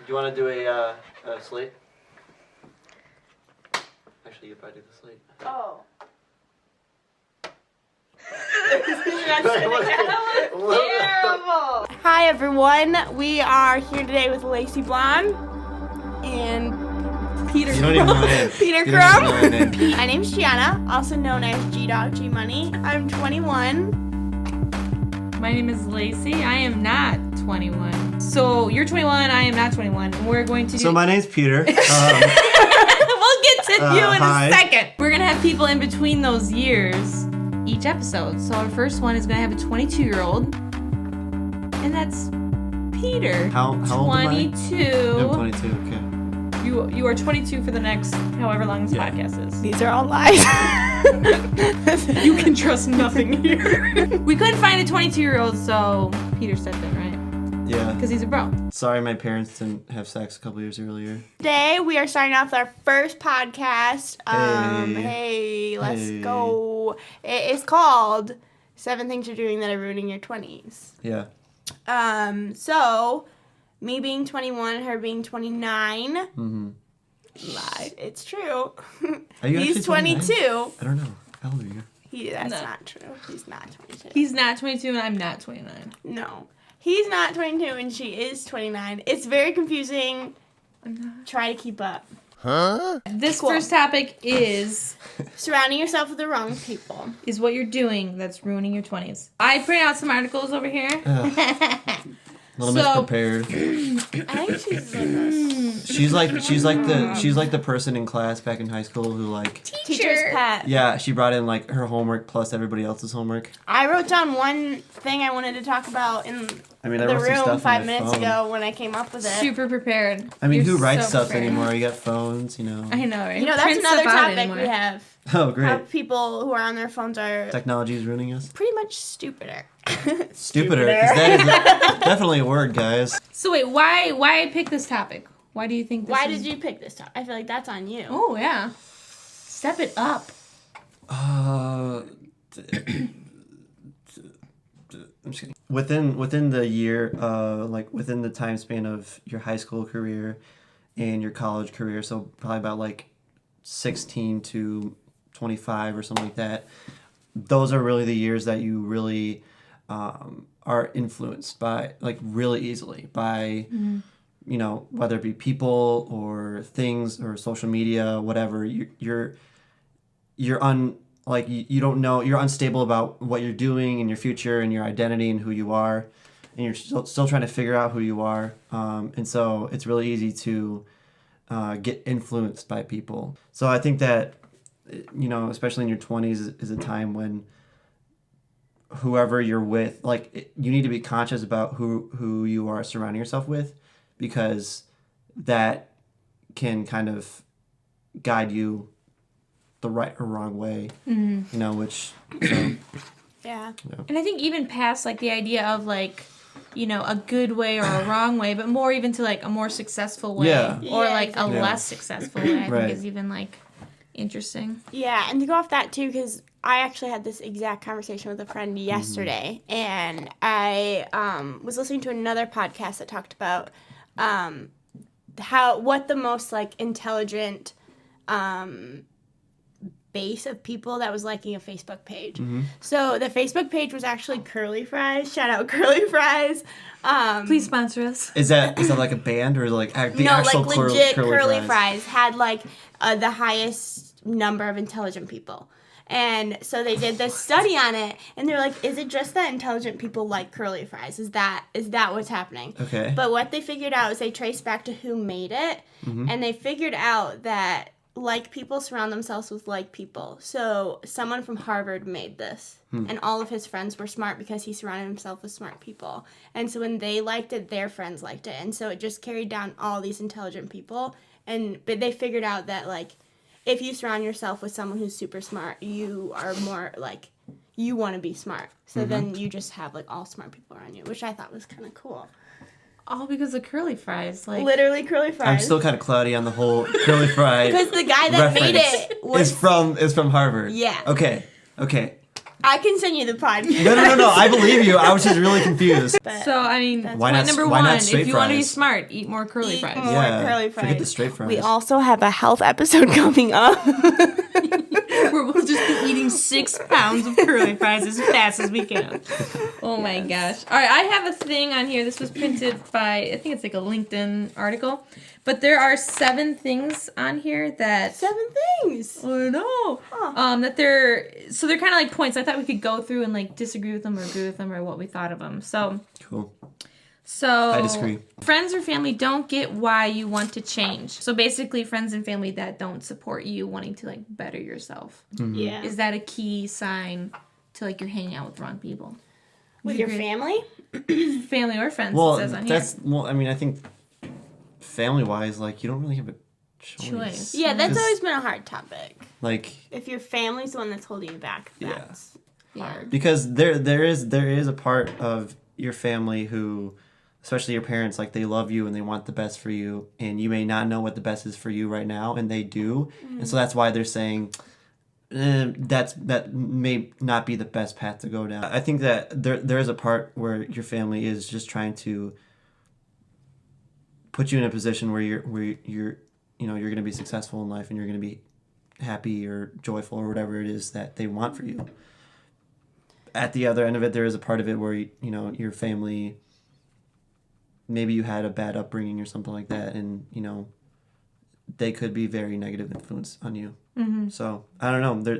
you want to do a slate? Actually, you probably do the slate. Oh. Terrible. Hi everyone, we are here today with Lacey Blonde and Peter. You don't even know my name. Peter You don't even know Crumb. my name. My name's Gianna, also known as G-Dog G-Money. I'm 21. My name is Lacey. I am not 21. So you're 21, I am not 21. And we're going to do... So my name's Peter. We'll get to you in hi. a second. We're going to have people in between those years each episode. So our first one is going to have a 22-year-old. And that's Peter. How old am I? 22. I'm 22, okay. You are 22 for the next however long this podcast is. These are all lies. You can trust nothing here. We couldn't find a 22-year-old, so Peter stepped in, right? Yeah. Because he's a bro. Sorry my parents didn't have sex a couple years earlier. Today we are starting off with our first podcast. Let's Hey. go. It is called 7 Things You're Doing That Are Ruining Your 20s. Yeah. So me being 21, her being 29. Mm-hmm. Lie. It's true. Are you He's actually 22. I don't know. How old are you? That's No. not true. He's not 22. He's not 22 and I'm not 29. No. He's not 22 and she is 29. It's very confusing. I'm not. Try to keep up. This Cool. first topic is Surrounding yourself with the wrong people. what you're doing that's ruining your 20s. I printed out some articles over here. A little So- misprepared. I think she's like us. She's like the person in class back in high school who like Teacher's pet. yeah, she brought in like her homework plus everybody else's homework. I wrote down one thing I wanted to talk about in I the wrote some stuff room on 5 my minutes phone. ago when I came up with it. Super prepared. I mean, You're who writes so stuff prepared. anymore? You got phones, you know. I know, right? You know, that's Print another stuff out topic anymore. we have. Oh, How great. people who are on their phones are Technology is ruining us. pretty much stupider. Stupider. 'Cause that is definitely a word, guys. So wait, why pick this topic? Why do you think this Why is... did you pick this topic? I feel like that's on you. Oh, yeah. Step it up. I'm just kidding. Within the year, like within the time span of your high school career and your college career, so probably about like 16 to 25 or something like that. Those are really the years that you really are influenced by, like really easily by, you know, whether it be people or things or social media, whatever. You don't know, you're unstable about what you're doing in your future and your identity and who you are, and you're still trying to figure out who you are. And so it's really easy to get influenced by people. So I think that, you know, especially in your 20s is a time when whoever you're with, like, you need to be conscious about who you are surrounding yourself with, because that can kind of guide you the right or wrong way, you know, which, so, Yeah. And I think even past, like, the idea of, like, you know, a good way or a wrong way, but more even to, like, a more successful way. Yeah. Or, Yeah, like, exactly. a less successful way, I Right. think is even, like, interesting. Yeah, and to go off that too, because I actually had this exact conversation with a friend yesterday, and I was listening to another podcast that talked about what the most like intelligent base of people that was liking a Facebook page. So the Facebook page was actually Curly Fries. Shout out Curly Fries. Please sponsor us. is that like a band or like the No, actual like legit curly fries had like the highest number of intelligent people. And so they did this study on it, and they're like, is it just that intelligent people like curly fries? Is that what's happening? Okay. But what they figured out is they traced back to who made it, and they figured out that like people surround themselves with like people. So someone from Harvard made this, and all of his friends were smart because he surrounded himself with smart people. And so when they liked it, their friends liked it, and so it just carried down all these intelligent people. But they figured out that like, if you surround yourself with someone who's super smart, you are more like, you want to be smart. So then you just have like all smart people around you, which I thought was kind of cool. All because of curly fries. Like, Literally curly fries. I'm still kind of cloudy on the whole curly fry because the guy that made reference it was is from Harvard. Yeah. Okay. I can send you the podcast. No. I believe you. I was just really confused. But So, I mean, Why point not- number why not one, straight if you want to be fries? smart, eat more curly Eat fries. more. Yeah. curly fries. Forget the straight fries. we also have a health episode coming up. Where we'll just be eating 6 pounds of curly fries as fast as we can. Oh my gosh. All right, I have a thing on here. This was printed by, I think it's like a LinkedIn article. But there are 7 things on here that... 7 things. I know. Huh. That they're kind of like points. I thought we could go through and like disagree with them or agree with them or what we thought of them. Cool. So I disagree. Friends or family don't get why you want to change. So basically, friends and family that don't support you wanting to like better yourself. Mm-hmm. Yeah. Is that a key sign to like you're hanging out with the wrong people? With Would you your agree? family? Family or friends? Well, it says on here. I mean, I think family-wise, like, you don't really have a choice. Yeah, that's Just- always been a hard topic. Like, If your family's the one that's holding you back, that's hard. because there is a part of your family who, especially your parents, like, they love you and they want the best for you, and you may not know what the best is for you right now, and they do, and so that's why they're saying that may not be the best path to go down. I think that there is a part where your family is just trying to put you in a position where you're going to be successful in life and you're going to be happy or joyful or whatever it is that they want for you. At the other end of it, there is a part of it where your family, maybe you had a bad upbringing or something like that, and they could be very negative influence on you. Mm-hmm. So I don't know.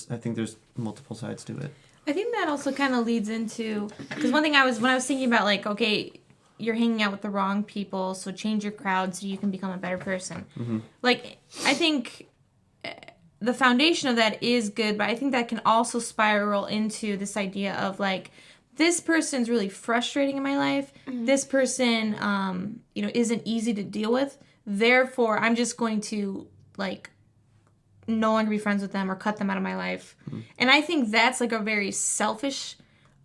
I think there's multiple sides to it. I think that also kind of leads into, because one thing when I was thinking about like, okay, you're hanging out with the wrong people, so change your crowd so you can become a better person. Mm-hmm. Like, I think the foundation of that is good, but I think that can also spiral into this idea of like, this person's really frustrating in my life. Mm-hmm. This person, isn't easy to deal with. Therefore, I'm just going to like no longer be friends with them or cut them out of my life. Mm-hmm. And I think that's like a very selfish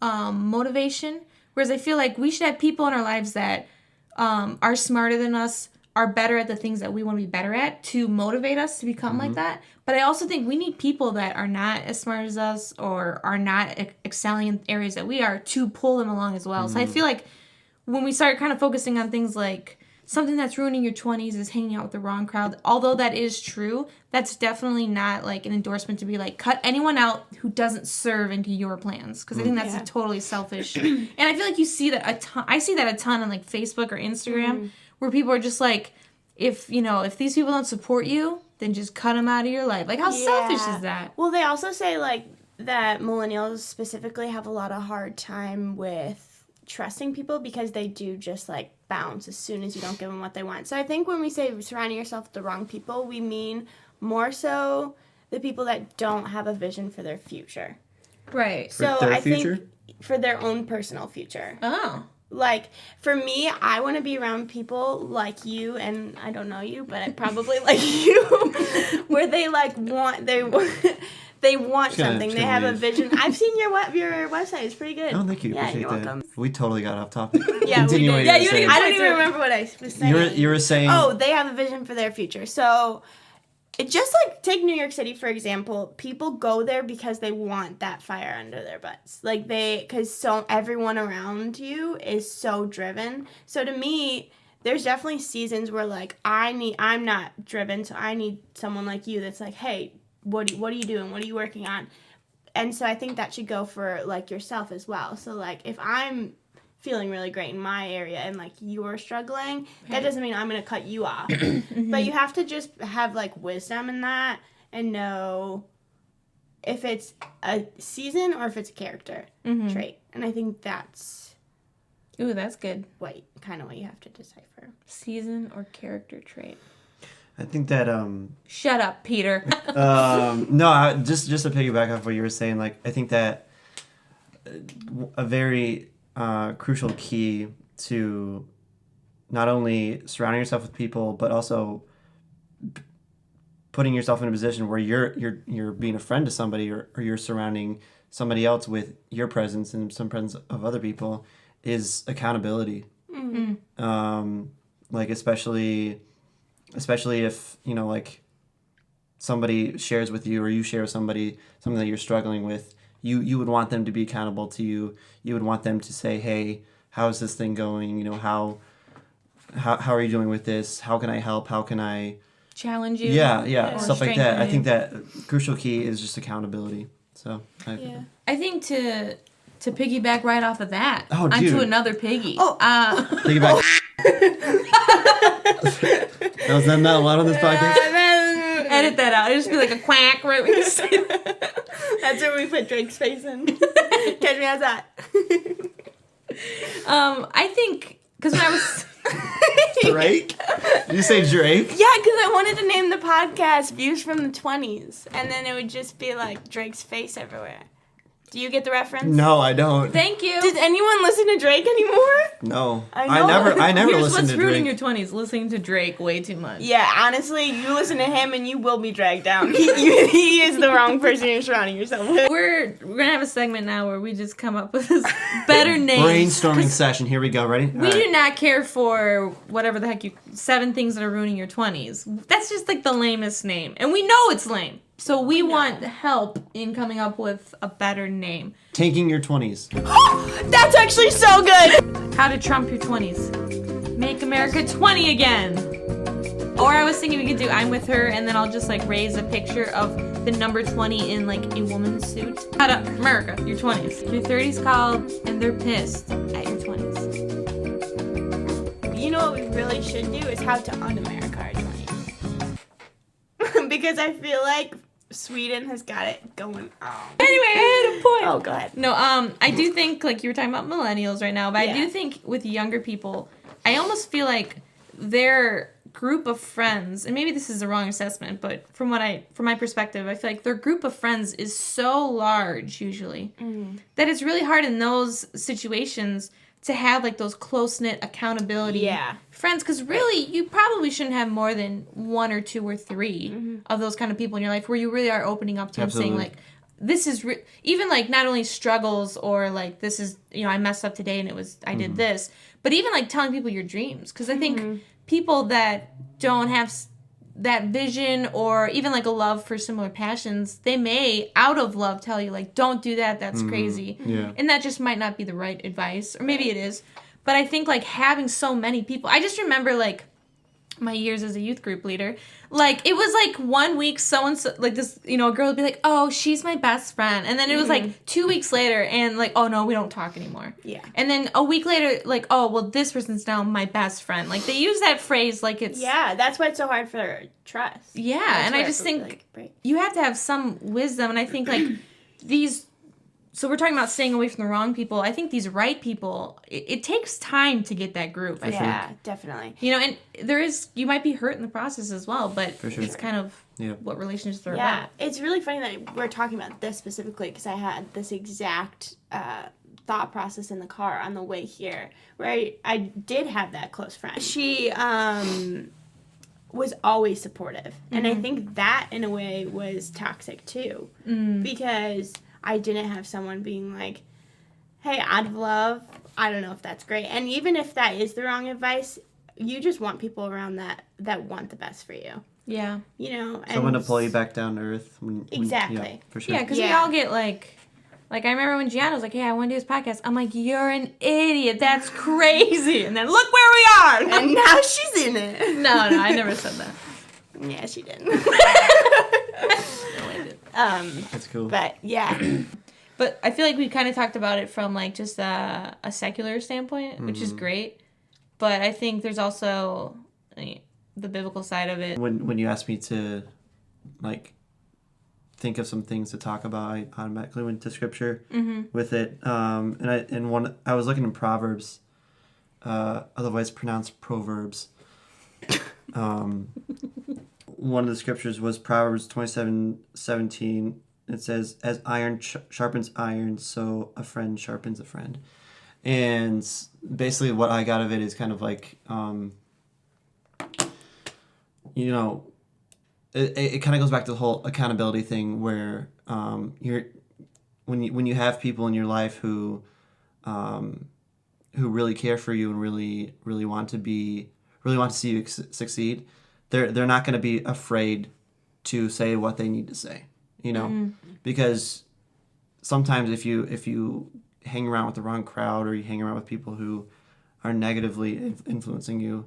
motivation. Whereas I feel like we should have people in our lives that are smarter than us, are better at the things that we want to be better at to motivate us to become like that. But I also think we need people that are not as smart as us or are not excelling in areas that we are to pull them along as well. So I feel like when we start kind of focusing on things like something that's ruining your 20s is hanging out with the wrong crowd, although that is true, that's definitely not like an endorsement to be like, cut anyone out who doesn't serve into your plans. Because I think that's a totally selfish. And I feel like you see that a ton. I see that a ton on like Facebook or Instagram where people are just like, if these people don't support you, then just cut them out of your life. Like, how selfish is that? Well, they also say like that millennials specifically have a lot of hard time with trusting people because they do just like bounce as soon as you don't give them what they want. So I think when we say surrounding yourself with the wrong people, we mean more so the people that don't have a vision for their future. Right. So their I future? think for their own personal future. Oh. Like, for me, I want to be around people like you, and I don't know you, but I probably like you, where they, like, they want something. They have a vision. I've seen your website. It's pretty good. Oh, thank you. Yeah, Appreciate you're that. welcome. We totally got off topic. Yeah, Continue we what did. you Yeah, were saying. I don't even remember what I was saying. You were saying... Oh, they have a vision for their future. So... just like take New York City, for example, people go there because they want that fire under their butts. Like because everyone around you is so driven. So to me, there's definitely seasons where like I'm not driven, so I need someone like you that's like, hey, what are you doing? What are you working on? And so I think that should go for like yourself as well. So like if I'm feeling really great in my area and like you're struggling, that doesn't mean I'm going to cut you off. But you have to just have like wisdom in that and know if it's a season or if it's a character trait. And I think that's that's good. what you have to decipher. Season or character trait. I think that Shut up, Peter. no, just to piggyback off what you were saying, like I think that a very crucial key to not only surrounding yourself with people, but also putting yourself in a position where you're being a friend to somebody, or you're surrounding somebody else with your presence and some presence of other people, is accountability. Mm-hmm. Like especially if like somebody shares with you, or you share with somebody something that you're struggling with, you would want them to be accountable to you. You would want them to say, hey, how's this thing going? You know, how are you doing with this? How can I help? How can I challenge you? Yeah, stuff like that. I you. think that crucial key is just accountability. So I think to piggyback right off of that Oh, onto dude. another piggy. piggyback. That was not allowed on this podcast. Edit that out. It'll just be like a quack, right? We can say that. That's where we put Drake's face in. Catch me outside. I think because when I was Drake? Did you say Drake? Yeah, because I wanted to name the podcast Views from the 20s, and then it would just be like Drake's face everywhere. Do you get the reference? No, I don't. thank you. Does anyone listen to Drake anymore? No, I I know. never Here's listened what's to ruining Drake. your 20s: listening to Drake way too much. Yeah, honestly, you listen to him and you will be dragged down. He is the wrong person you're surrounding yourself with. We're gonna have a segment now where we just come up with this better names. Brainstorming session. Here we go. Ready? We do not care for whatever the heck 7 things that are ruining your 20s. That's just like the lamest name. And we know it's lame. So we want help in coming up with a better name. Tanking your 20s. That's actually so good! How to trump your 20s. Make America 20 again. Or I was thinking we could do I'm with her and then I'll just like raise a picture of the number 20 in like a woman's suit. How to America, your 20s. Your 30s called and they're pissed at your 20s. You know what we really should do is how to un-America our 20s. Because I feel like Sweden has got it going on. Anyway, I had a point. Oh, go ahead. No, I do think, like, you were talking about millennials right now, but I do think with younger people, I almost feel like their group of friends, and maybe this is the wrong assessment, but from my perspective, I feel like their group of friends is so large, usually, that it's really hard in those situations to have, like, those close-knit accountability friends, because really, you probably shouldn't have more than 1 or 2 or 3 of those kind of people in your life where you really are opening up to them, saying, like, this is even like not only struggles or like this is, you know, I messed up today and I did this, but even like telling people your dreams, because I think people that don't have that vision or even like a love for similar passions, they may out of love tell you like, don't do that, that's crazy, and that just might not be the right advice, or maybe it is, but I think like having so many people, I just remember like my years as a youth group leader, like it was like 1 week so-and-so, like this, you know, a girl would be like, oh, she's my best friend, and then it was like 2 weeks later and like, oh no, we don't talk anymore, and then a week later, like, oh well, this person's now my best friend. Like they use that phrase like it's that's why it's so hard for trust. And I just think you have to have some wisdom, and I think like these, so we're talking about staying away from the wrong people. I think these right people, it takes time to get that group. I think. Definitely. You know, and you might be hurt in the process as well, but it's kind of what relationships are about. Yeah, it's really funny that we're talking about this specifically because I had this exact thought process in the car on the way here, where I did have that close friend. She was always supportive, and I think that in a way was toxic too, because I didn't have someone being like, hey, out of love, I don't know if that's great. And even if that is the wrong advice, you just want people around that want the best for you. Yeah. You know? Someone to pull you back down to earth. Exactly. Yeah, for sure. Yeah, because we all get like I remember when Gianna was like, hey, I want to do this podcast. I'm like, you're an idiot. That's crazy. And then look where we are. And now she's in it. No, I never said that. Yeah, she did. That's cool. But yeah. But I feel like we kind of talked about it from like just a secular standpoint, which is great. But I think there's also the biblical side of it. When you asked me to like think of some things to talk about, I automatically went to scripture with it. And I was looking in Proverbs, otherwise pronounced Proverbs. One of the scriptures was Proverbs 27:17. It says, as iron sharpens iron, so a friend sharpens a friend. And basically what I got of it is kind of like, you know, it kind of goes back to the whole accountability thing where when you have people in your life who really care for you and really want to see you succeed, they're not going to be afraid to say what they need to say, you know, because sometimes if you hang around with the wrong crowd, or you hang around with people who are negatively influencing you,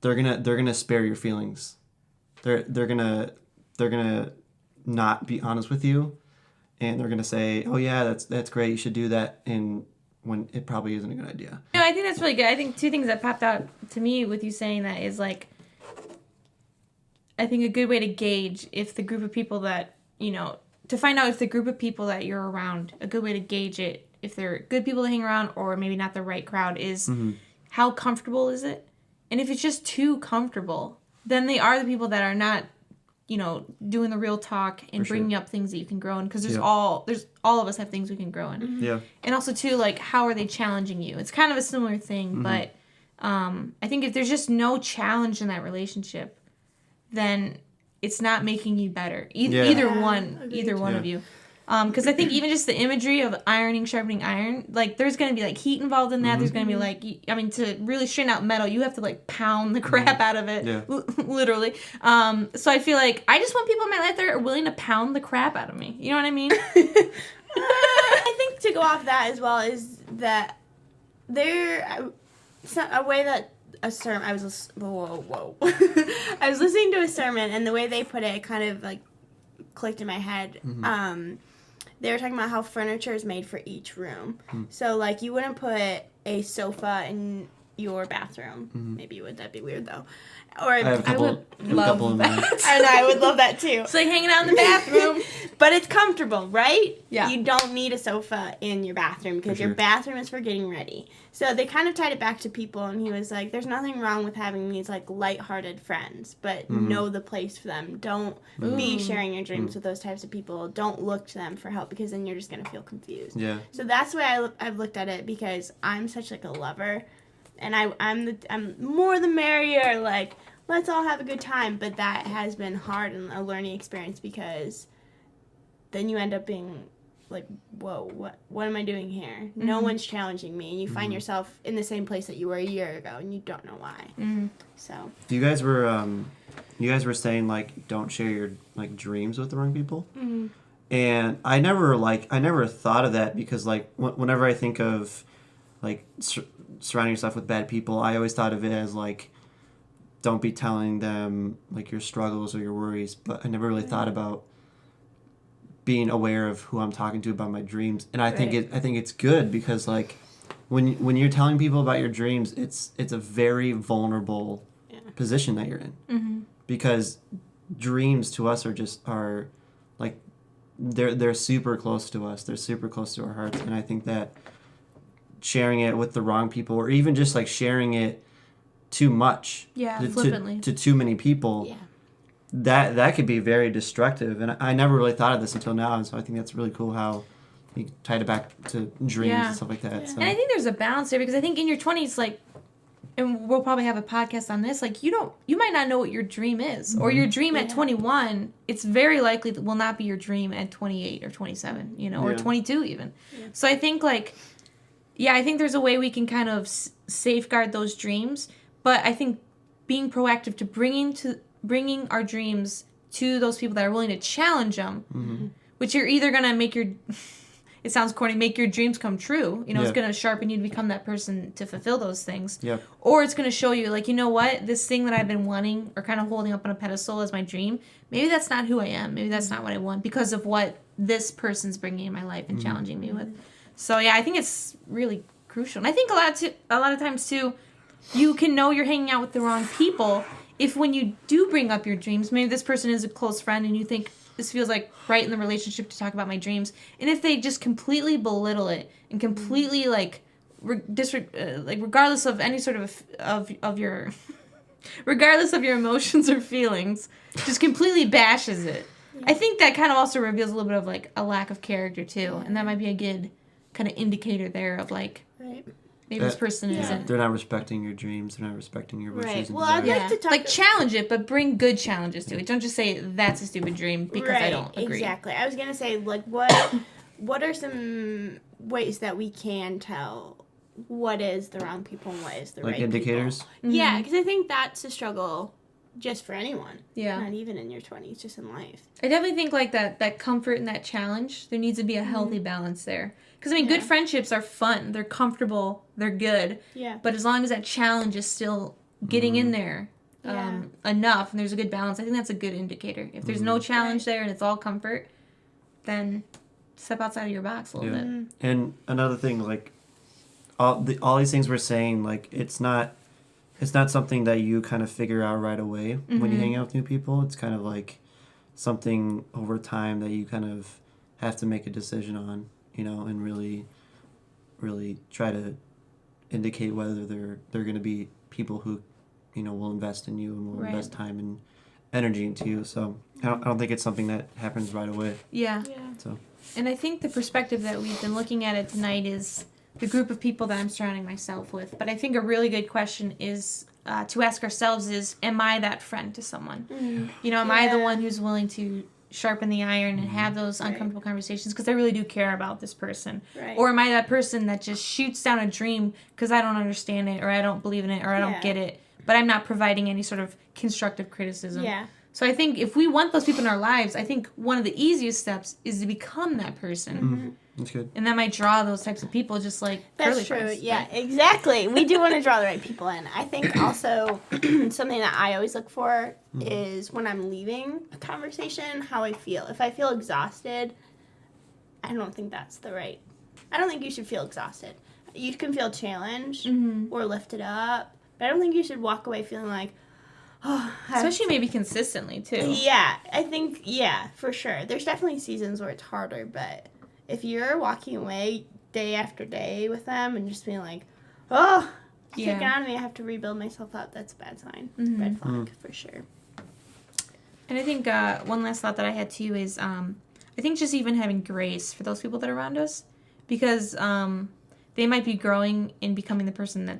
they're gonna spare your feelings. They're gonna not be honest with you, and they're gonna say, "Oh yeah, that's great. You should do that," and when it probably isn't a good idea. No, I think that's really good. I think two things that popped out to me with you saying that is like, I think a good way to gauge if the group of people that, to find out if the group of people that you're around, a good way to gauge it, if they're good people to hang around or maybe not the right crowd, is how comfortable is it? And if it's just too comfortable, then they are the people that are not, doing the real talk and bringing up things that you can grow in. Because there's all of us have things we can grow in. Yeah. And also, too, like, how are they challenging you? It's kind of a similar thing, but I think if there's just no challenge in that relationship, then it's not making you better. Either one of you. Because I think even just the imagery of ironing, sharpening iron, like, there's going to be, like, heat involved in that. There's going to be, like, to really straighten out metal, you have to, like, pound the crap out of it, literally. So I feel like I just want people in my life that are willing to pound the crap out of me. You know what I mean? I think to go off that as well is that a way that a sermon, I was listening to a sermon, and the way they put it kind of, like, clicked in my head. They were talking about how furniture is made for each room. So, like, you wouldn't put a sofa in your bathroom. Maybe you would. That'd be weird, though. Or I have a couple love that. I know, I would love that, too. It's like hanging out in the bathroom. But it's comfortable, right? Yeah. You don't need a sofa in your bathroom because your bathroom is for getting ready. So they kind of tied it back to people, and he was like, there's nothing wrong with having these, like, lighthearted friends, but know the place for them. Don't be sharing your dreams with those types of people. Don't look to them for help, because then you're just going to feel confused. Yeah. So that's the way I've looked at it, because I'm such, like, a lover, and I'm more the merrier, like, let's all have a good time. But that has been hard and a learning experience, because then you end up being like, whoa, what am I doing here? No one's challenging me, and you find yourself in the same place that you were a year ago, and you don't know why. So You guys were saying, like, don't share your, like, dreams with the wrong people, and I never thought of that, because, like, whenever I think of, like, surrounding yourself with bad people, I always thought of it as, like, don't be telling them, like, your struggles or your worries. But I never really thought about being aware of who I'm talking to about my dreams. And I think it's good, because, like, when you're telling people about your dreams, it's a very vulnerable position that you're in, because dreams to us are like, they're super close to us. They're super close to our hearts. And I think that sharing it with the wrong people, or even just, like, sharing it too much flippantly to too many people, that could be very destructive. And I never really thought of this until now, and so I think that's really cool how you tied it back to dreams and stuff like that. So. And I think there's a balance there, because I think in your 20s, like, and we'll probably have a podcast on this, like, you might not know what your dream is, or your dream at 21, it's very likely that will not be your dream at 28 or 27, or 22 even. So I think, like, I think there's a way we can kind of safeguard those dreams. But I think being proactive to bringing our dreams to those people that are willing to challenge them, which you're either going to make it sounds corny, make your dreams come true. It's going to sharpen you to become that person to fulfill those things. Or it's going to show you, like, you know what, this thing that I've been wanting or kind of holding up on a pedestal as my dream, maybe that's not who I am. Maybe that's not what I want, because of what this person's bringing in my life and challenging me with. So, I think it's really crucial. And I think a lot of times, too, you can know you're hanging out with the wrong people if, when you do bring up your dreams, maybe this person is a close friend and you think this feels like right in the relationship to talk about my dreams, and if they just completely belittle it and completely, like, regardless of any sort of your regardless of your emotions or feelings, just completely bashes it. I think that kind of also reveals a little bit of, like, a lack of character too, and that might be a good kind of indicator there of, like, maybe this person isn't. They're not respecting your dreams. They're not respecting your wishes. Well, I'd like to talk... Like, challenge it, but bring good challenges to it. Don't just say, that's a stupid dream, because I don't agree. Exactly. I was going to say, like, what are some ways that we can tell what is the wrong people and what is the right indicators? people? Yeah, because I think that's a struggle just for anyone. Yeah. Not even in your 20s, just in life. I definitely think like that comfort and that challenge, there needs to be a healthy balance there. Because, I mean, good friendships are fun. They're comfortable. They're good. Yeah. But as long as that challenge is still getting in there enough and there's a good balance, I think that's a good indicator. If there's no challenge there and it's all comfort, then step outside of your box a little bit. And another thing, like, all these things we're saying, like, it's not something that you kind of figure out right away when you hang out with new people. It's kind of like something over time that you kind of have to make a decision on, and really, really try to indicate whether they're going to be people who, will invest in you and will invest time and energy into you. So I don't think it's something that happens right away. Yeah. So. And I think the perspective that we've been looking at it tonight is the group of people that I'm surrounding myself with. But I think a really good question is to ask ourselves is, am I that friend to someone? Am I the one who's willing to sharpen the iron and have those uncomfortable conversations because I really do care about this person? Right. Or am I that person that just shoots down a dream because I don't understand it or I don't believe in it or I don't get it, but I'm not providing any sort of constructive criticism? Yeah. So I think if we want those people in our lives, I think one of the easiest steps is to become that person. That's good. And that might draw those types of people, just like that's true. Yeah, exactly. We do want to draw the right people in. I think also something that I always look for is when I'm leaving a conversation, how I feel. If I feel exhausted, I don't think that's the right. I don't think you should feel exhausted. You can feel challenged or lifted up, but I don't think you should walk away feeling like, oh, especially maybe consistently too. Yeah, I think for sure. There's definitely seasons where it's harder, but if you're walking away day after day with them and just being like, oh, taken out of me, I have to rebuild myself up, that's a bad sign. Red flag, for sure. And I think one last thought that I had too is I think just even having grace for those people that are around us, because they might be growing and becoming the person that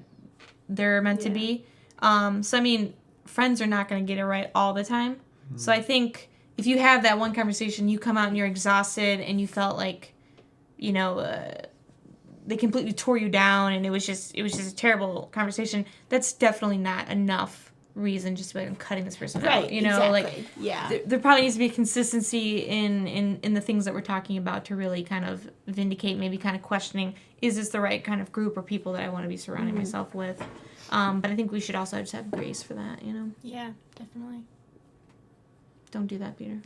they're meant to be. So, I mean, friends are not going to get it right all the time. So I think if you have that one conversation, you come out and you're exhausted and you felt like, they completely tore you down and it was just a terrible conversation. That's definitely not enough reason just to be like, I'm cutting this person out. Exactly. There probably needs to be a consistency in the things that we're talking about to really kind of vindicate, maybe kind of questioning, is this the right kind of group or people that I want to be surrounding myself with? But I think we should also just have grace for that, Yeah, definitely. Don't do that, Peter.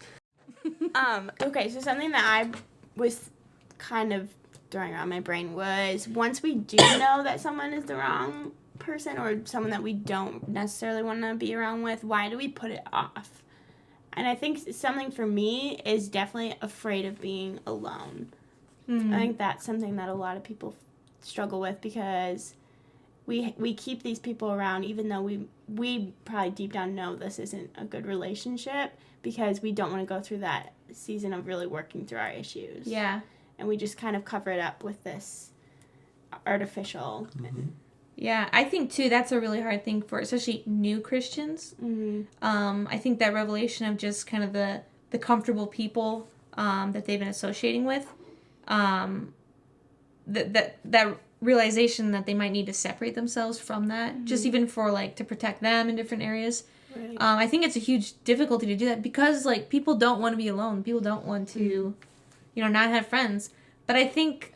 Okay, so something that I was kind of throwing around my brain was once we do know that someone is the wrong person or someone that we don't necessarily want to be around with, why do we put it off? And I think something for me is definitely afraid of being alone. I think that's something that a lot of people struggle with because we keep these people around even though we probably deep down know this isn't a good relationship because we don't want to go through that season of really working through our issues. Yeah. And we just kind of cover it up with this artificial. Yeah, I think, too, that's a really hard thing for especially new Christians. I think that revelation of just kind of the comfortable people that they've been associating with, that realization that they might need to separate themselves from that, just even for, like, to protect them in different areas. Right. I think it's a huge difficulty to do that because, like, people don't want to be alone. People don't want to, not have friends. But I think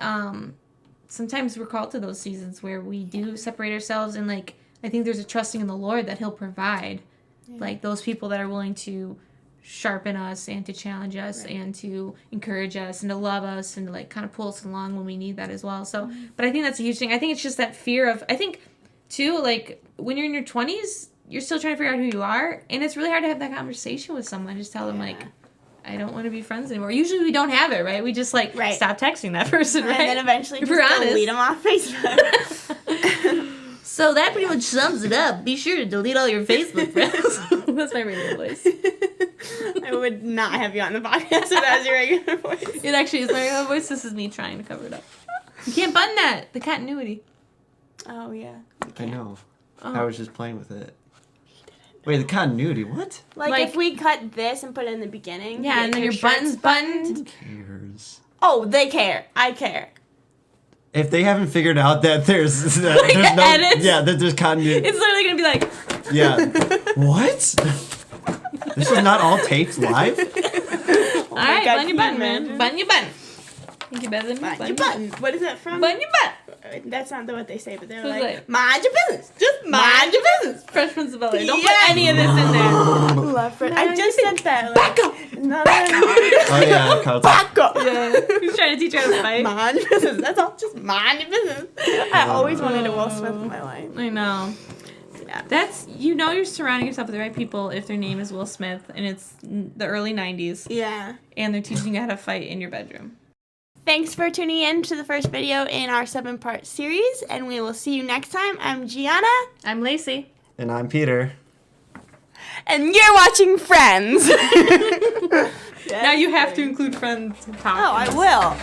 sometimes we're called to those seasons where we do separate ourselves. And, like, I think there's a trusting in the Lord that He'll provide, like, those people that are willing to sharpen us and to challenge us and to encourage us and to love us and to, like, kind of pull us along when we need that as well. So, but I think that's a huge thing. I think it's just that fear of, I think, too, like, when you're in your 20s, you're still trying to figure out who you are. And it's really hard to have that conversation with someone. Just tell them, like, I don't want to be friends anymore. Usually we don't have it, right? We just, like, stop texting that person, right? And then eventually just delete them off Facebook. So that pretty much sums it up. Be sure to delete all your Facebook friends. That's my regular voice. I would not have you on the podcast if that was your regular voice. It actually is my regular voice. This is me trying to cover it up. You can't button that. The continuity. Oh, yeah. I know. I was just playing with it. Wait, the continuity, what? Like if we cut this and put it in the beginning. Yeah, and then your button's buttoned. Who cares? Oh, they care. I care. If they haven't figured out that there's no edits? yeah, that there's continuity. It's literally gonna be like, yeah. What? This is not all taped live? All right, God, button your can button, you man. imagine? Button your button. Think you better than me? Mind your button. What is that from? Button your butt. That's not what they say, but they're Who's like, like- mind your business. Just mind your business. Fresh Prince of Bel-Air. Don't Yeah. put any of this in there. Love it. I just said that. Back up. Oh yeah, Carlton. Back up. Yeah. He's trying to teach her how to fight. Mind your business. That's all. Just mind your business. I always wanted a Will Smith in my life. I know. Yeah. That's, you're surrounding yourself with the right people if their name is Will Smith and it's the early 90s Yeah. and they're teaching you how to fight in your bedroom. Thanks for tuning in to the first video in our 7-part series, and we will see you next time. I'm Gianna, I'm Lacey. And I'm Peter. and you're watching Friends. Now you have to include Friends. Oh, I will.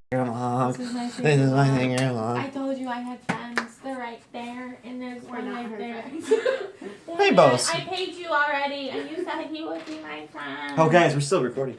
This is my finger long. I told you I had friends. They're right there, and there's one not right her there. Rainbows. I paid you already, and you said he would be my friend. Oh, guys, we're still recording.